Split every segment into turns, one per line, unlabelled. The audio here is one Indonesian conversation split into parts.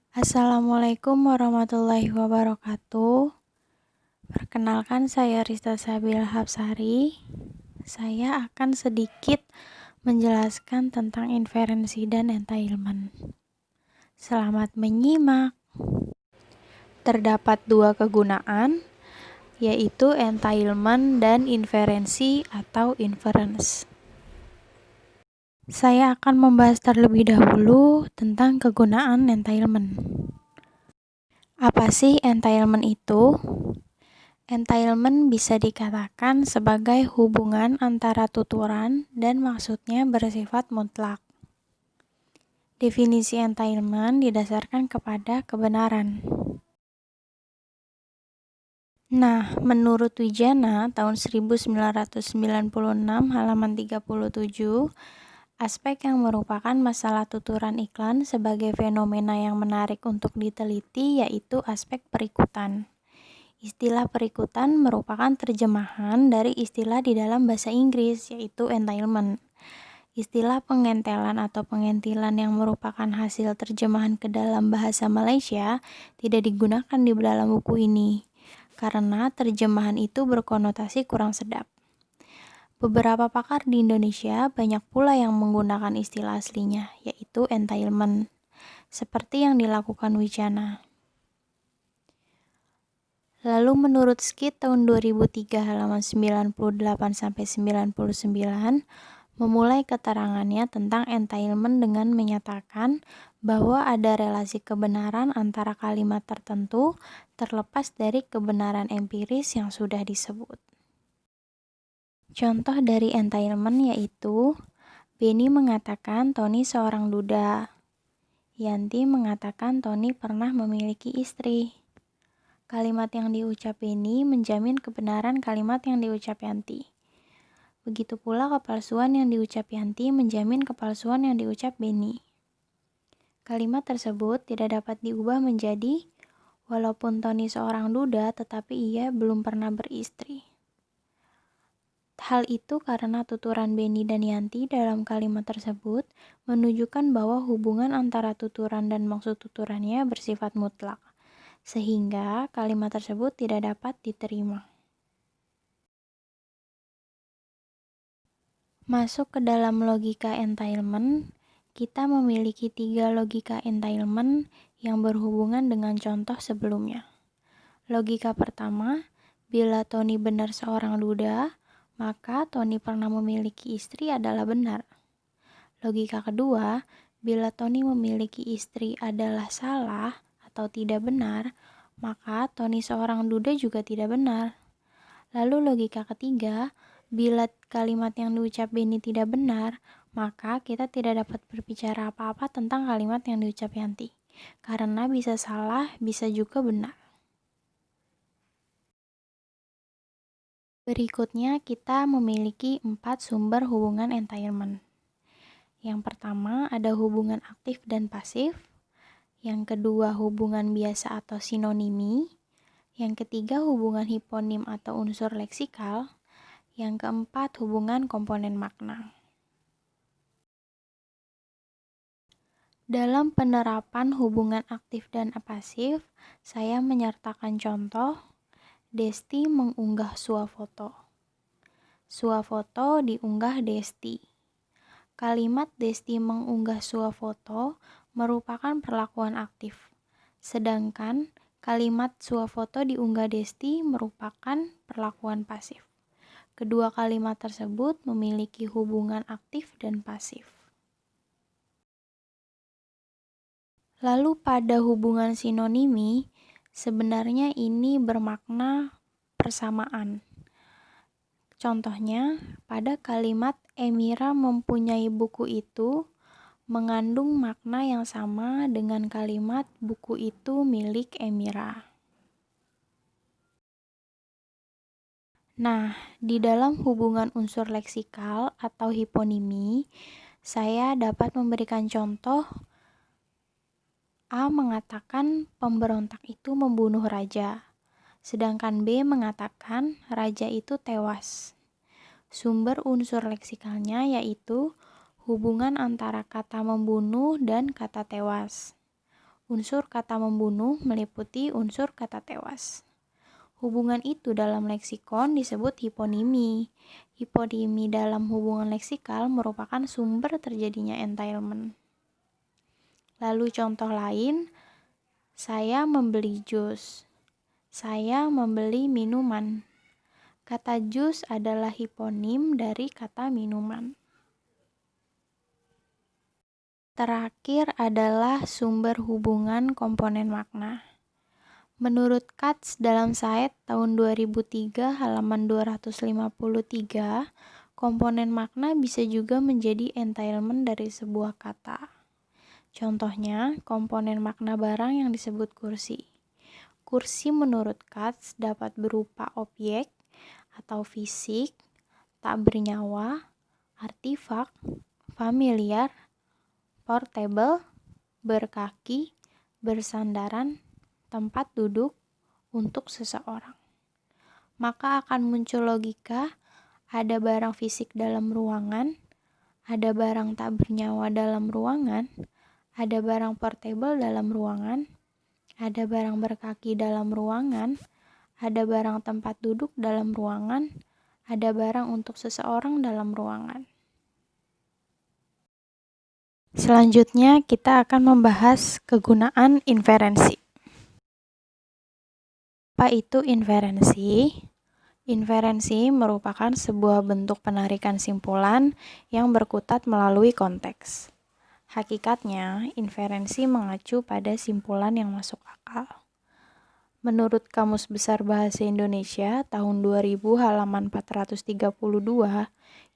Assalamualaikum warahmatullahi wabarakatuh. Perkenalkan, saya Rista Sabil Hapsari. Saya akan sedikit menjelaskan tentang inferensi dan entailment. Selamat menyimak. Terdapat dua kegunaan, yaitu entailment dan inferensi atau inference. Saya akan membahas terlebih dahulu tentang kegunaan entailment. Apa sih entailment itu? Entailment bisa dikatakan sebagai hubungan antara tuturan dan maksudnya bersifat mutlak. Definisi entailment didasarkan kepada kebenaran. Nah, menurut Wijana tahun 1996 halaman 37, aspek yang merupakan masalah tuturan iklan sebagai fenomena yang menarik untuk diteliti yaitu aspek perikutan. Istilah perikutan merupakan terjemahan dari istilah di dalam bahasa Inggris, yaitu entailment. Istilah pengentelan atau pengentilan yang merupakan hasil terjemahan ke dalam bahasa Malaysia tidak digunakan di dalam buku ini, karena terjemahan itu berkonotasi kurang sedap. Beberapa pakar di Indonesia banyak pula yang menggunakan istilah aslinya, yaitu entailment, seperti yang dilakukan Wijana. Lalu menurut Skid tahun 2003 halaman 98-99 memulai keterangannya tentang entailment dengan menyatakan bahwa ada relasi kebenaran antara kalimat tertentu terlepas dari kebenaran empiris yang sudah disebut. Contoh dari entailment yaitu Benny mengatakan Tony seorang duda. Yanti mengatakan Tony pernah memiliki istri. Kalimat yang diucap Benny menjamin kebenaran kalimat yang diucap Yanti. Begitu pula kepalsuan yang diucap Yanti menjamin kepalsuan yang diucap Benny. Kalimat tersebut tidak dapat diubah menjadi walaupun Tony seorang duda tetapi ia belum pernah beristri. Hal itu karena tuturan Benny dan Yanti dalam kalimat tersebut menunjukkan bahwa hubungan antara tuturan dan maksud tuturannya bersifat mutlak, sehingga kalimat tersebut tidak dapat diterima. Masuk ke dalam logika entailment, kita memiliki 3 logika entailment yang berhubungan dengan contoh sebelumnya. Logika pertama, bila Tony benar seorang duda, maka Tony pernah memiliki istri adalah benar. Logika kedua, bila Tony memiliki istri adalah salah atau tidak benar, maka Tony seorang duda juga tidak benar. Lalu logika ketiga, bila kalimat yang diucap Benny tidak benar, maka kita tidak dapat berbicara apa-apa tentang kalimat yang diucap Yanti, karena bisa salah, bisa juga benar. Berikutnya kita memiliki 4 sumber hubungan entailment. Yang pertama ada hubungan aktif dan pasif, yang kedua hubungan biasa atau sinonimi, yang ketiga hubungan hiponim atau unsur leksikal, yang keempat hubungan komponen makna. Dalam penerapan hubungan aktif dan pasif, saya menyertakan contoh Desti mengunggah swafoto. Swafoto diunggah Desti. Kalimat Desti mengunggah swafoto merupakan perlakuan aktif, sedangkan kalimat swafoto diunggah Desti merupakan perlakuan pasif. Kedua kalimat tersebut memiliki hubungan aktif dan pasif. Lalu pada hubungan sinonimi, sebenarnya ini bermakna persamaan. Contohnya, pada kalimat Emira mempunyai buku itu mengandung makna yang sama dengan kalimat buku itu milik Emira. Nah, di dalam hubungan unsur leksikal atau hiponimi, saya dapat memberikan contoh. A mengatakan pemberontak itu membunuh raja, sedangkan B mengatakan raja itu tewas. Sumber unsur leksikalnya yaitu hubungan antara kata membunuh dan kata tewas. Unsur kata membunuh meliputi unsur kata tewas. Hubungan itu dalam leksikon disebut hiponimi. Hiponimi dalam hubungan leksikal merupakan sumber terjadinya entailment. Lalu contoh lain, saya membeli jus. Saya membeli minuman. Kata jus adalah hiponim dari kata minuman. Terakhir adalah sumber hubungan komponen makna. Menurut Katz dalam Said tahun 2003 halaman 253, komponen makna bisa juga menjadi entailment dari sebuah kata. Contohnya, komponen makna barang yang disebut kursi. Kursi menurut Katz dapat berupa objek atau fisik, tak bernyawa, artifak, familiar, portable, berkaki, bersandaran, tempat duduk untuk seseorang. Maka akan muncul logika, ada barang fisik dalam ruangan, ada barang tak bernyawa dalam ruangan, ada barang portable dalam ruangan, ada barang berkaki dalam ruangan, ada barang tempat duduk dalam ruangan, ada barang untuk seseorang dalam ruangan. Selanjutnya kita akan membahas kegunaan inferensi. Apa itu inferensi? Inferensi merupakan sebuah bentuk penarikan simpulan yang berkutat melalui konteks. Hakikatnya, inferensi mengacu pada simpulan yang masuk akal. Menurut Kamus Besar Bahasa Indonesia tahun 2000 halaman 432,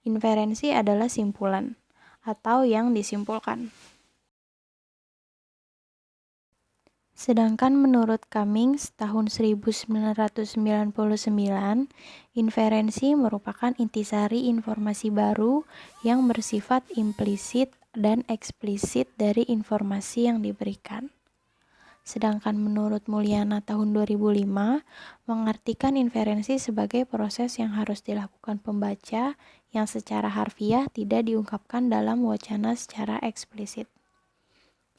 inferensi adalah simpulan atau yang disimpulkan. Sedangkan menurut Cummings tahun 1999, inferensi merupakan intisari informasi baru yang bersifat implisit dan eksplisit dari informasi yang diberikan. Sedangkan menurut Mulyana tahun 2005, mengartikan inferensi sebagai proses yang harus dilakukan pembaca yang secara harfiah tidak diungkapkan dalam wacana secara eksplisit.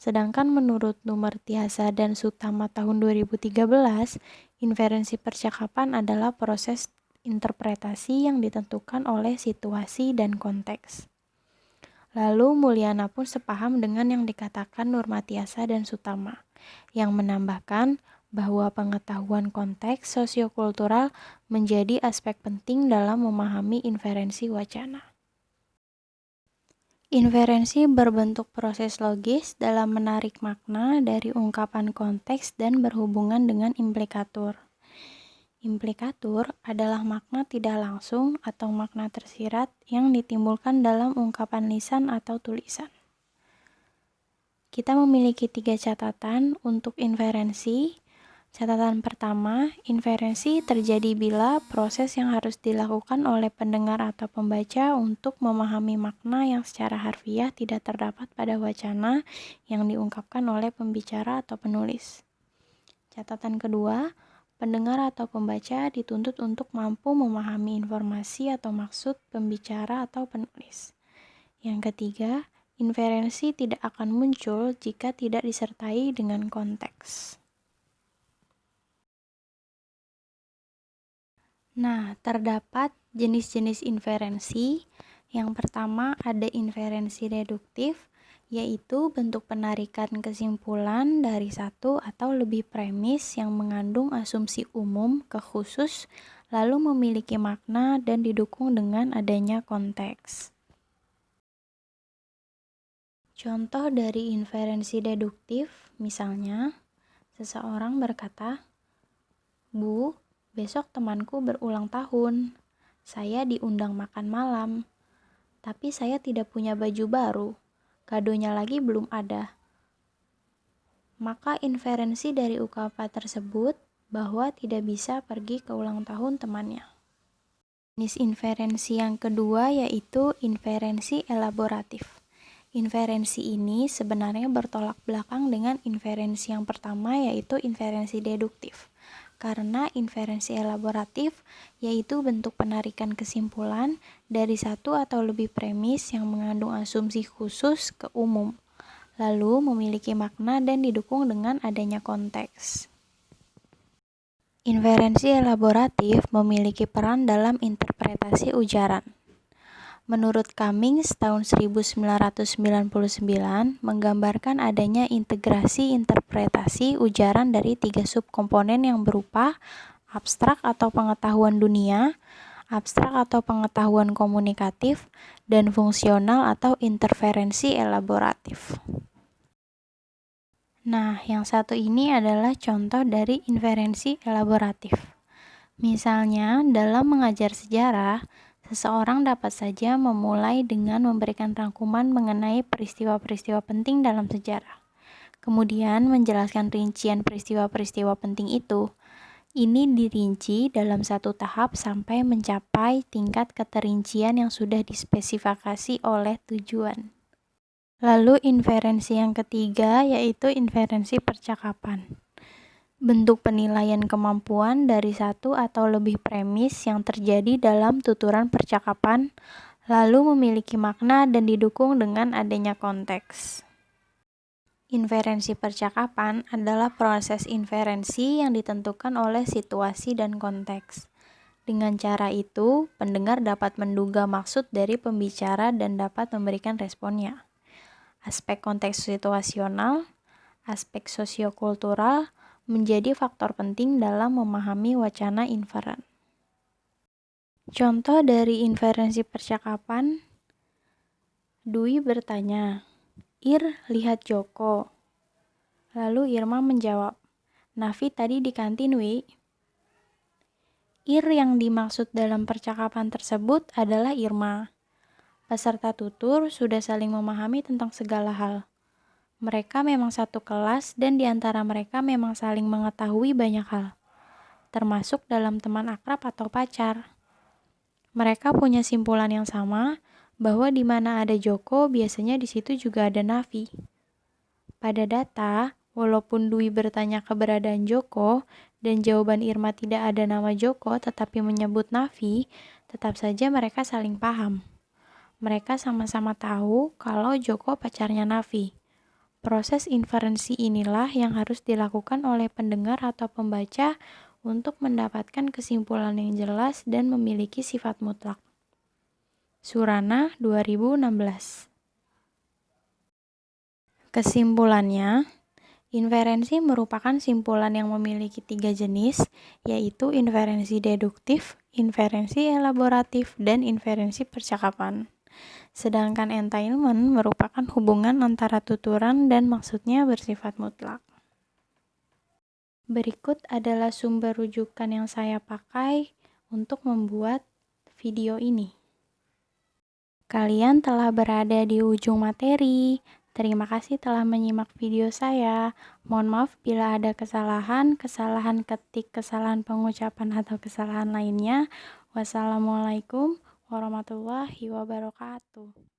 Sedangkan menurut Numertiasa dan Sutama tahun 2013, inferensi percakapan adalah proses interpretasi yang ditentukan oleh situasi dan konteks. Lalu Mulyana pun sepaham dengan yang dikatakan Nurmatiasa dan Sutama, yang menambahkan bahwa pengetahuan konteks sosiokultural menjadi aspek penting dalam memahami inferensi wacana. Inferensi berbentuk proses logis dalam menarik makna dari ungkapan konteks dan berhubungan dengan implikatur. Implikatur adalah makna tidak langsung atau makna tersirat yang ditimbulkan dalam ungkapan lisan atau tulisan. Kita memiliki 3 catatan untuk inferensi. Catatan pertama, inferensi terjadi bila proses yang harus dilakukan oleh pendengar atau pembaca untuk memahami makna yang secara harfiah tidak terdapat pada wacana yang diungkapkan oleh pembicara atau penulis. Catatan kedua, pendengar atau pembaca dituntut untuk mampu memahami informasi atau maksud pembicara atau penulis. Yang ketiga, inferensi tidak akan muncul jika tidak disertai dengan konteks. Nah, terdapat jenis-jenis inferensi. Yang pertama ada inferensi deduktif, yaitu bentuk penarikan kesimpulan dari satu atau lebih premis yang mengandung asumsi umum ke khusus, lalu memiliki makna dan didukung dengan adanya konteks. Contoh dari inferensi deduktif, misalnya, seseorang berkata, "Bu, besok temanku berulang tahun. Saya diundang makan malam. Tapi saya tidak punya baju baru. Kadonya lagi belum ada." Maka inferensi dari ungkapan tersebut bahwa tidak bisa pergi ke ulang tahun temannya. Jenis inferensi yang kedua yaitu inferensi elaboratif. Inferensi ini sebenarnya bertolak belakang dengan inferensi yang pertama yaitu inferensi deduktif. Karena inferensi elaboratif yaitu bentuk penarikan kesimpulan dari satu atau lebih premis yang mengandung asumsi khusus ke umum, lalu memiliki makna dan didukung dengan adanya konteks. Inferensi elaboratif memiliki peran dalam interpretasi ujaran. Menurut Cummings tahun 1999 menggambarkan adanya integrasi interpretasi ujaran dari 3 subkomponen yang berupa abstrak atau pengetahuan dunia, abstrak atau pengetahuan komunikatif, dan fungsional atau interferensi elaboratif. Nah, yang satu ini adalah contoh dari inferensi elaboratif. Misalnya, dalam mengajar sejarah, seseorang dapat saja memulai dengan memberikan rangkuman mengenai peristiwa-peristiwa penting dalam sejarah. Kemudian menjelaskan rincian peristiwa-peristiwa penting itu. Ini dirinci dalam satu tahap sampai mencapai tingkat keterincian yang sudah dispesifikasi oleh tujuan. Lalu inferensi yang ketiga yaitu inferensi percakapan. Bentuk penilaian kemampuan dari satu atau lebih premis yang terjadi dalam tuturan percakapan, lalu memiliki makna dan didukung dengan adanya konteks. Inferensi percakapan adalah proses inferensi yang ditentukan oleh situasi dan konteks. Dengan cara itu, pendengar dapat menduga maksud dari pembicara dan dapat memberikan responnya. Aspek konteks situasional, aspek sosiokultural, menjadi faktor penting dalam memahami wacana inferen. Contoh dari inferensi percakapan, Dwi bertanya, "Ir, lihat Joko." Lalu Irma menjawab, "Nafi tadi di kantin, Wi." Ir yang dimaksud dalam percakapan tersebut adalah Irma. Peserta tutur sudah saling memahami tentang segala hal. Mereka memang satu kelas dan di antara mereka memang saling mengetahui banyak hal, termasuk dalam teman akrab atau pacar. Mereka punya simpulan yang sama, bahwa di mana ada Joko, biasanya di situ juga ada Nafi. Pada data, walaupun Dwi bertanya keberadaan Joko, dan jawaban Irma tidak ada nama Joko tetapi menyebut Nafi, tetap saja mereka saling paham. Mereka sama-sama tahu kalau Joko pacarnya Nafi. Proses inferensi inilah yang harus dilakukan oleh pendengar atau pembaca untuk mendapatkan kesimpulan yang jelas dan memiliki sifat mutlak. Surana 2016. Kesimpulannya, inferensi merupakan simpulan yang memiliki 3 jenis, yaitu inferensi deduktif, inferensi elaboratif, dan inferensi percakapan. Sedangkan entailment merupakan hubungan antara tuturan dan maksudnya bersifat mutlak. Berikut adalah sumber rujukan yang saya pakai untuk membuat video ini. Kalian telah berada di ujung materi. Terima kasih telah menyimak video saya. Mohon maaf bila ada kesalahan ketik, kesalahan pengucapan, atau kesalahan lainnya. Wassalamualaikum warahmatullahi wabarakatuh.